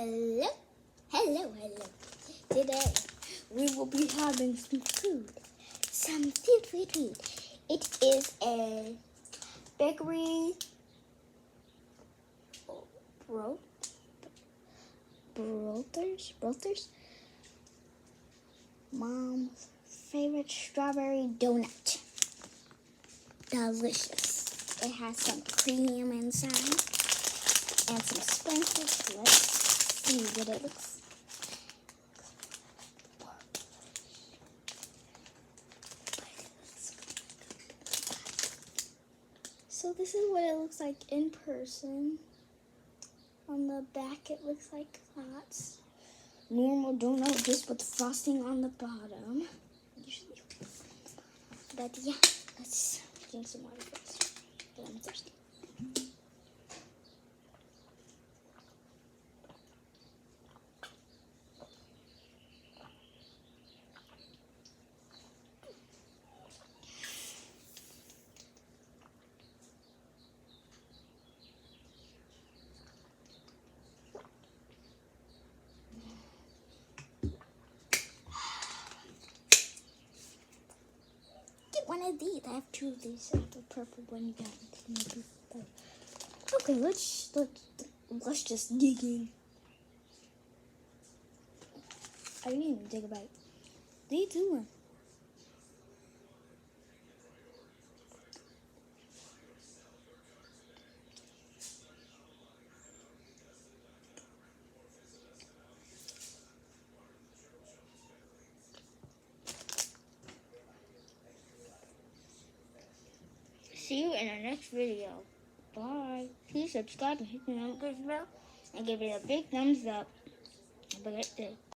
Hello, hello. Today we will be having some food. Food. It is a bakery Brother's mom's favorite strawberry donut. Delicious. It has some cream inside and some sprinkles. Let's see what it looks like. So this is what it looks like in person. On the back it looks like that. Normal donut just with frosting on the bottom. Usually. But yeah, let's drink some water first. But I'm thirsty. One of these. I have two of these. I have the purple one. You got it. Okay, let's just dig in. I didn't even take a bite. What are you doing? See you in the next video. Bye. Please subscribe and hit the notification bell and give it a big thumbs up. Have a great day.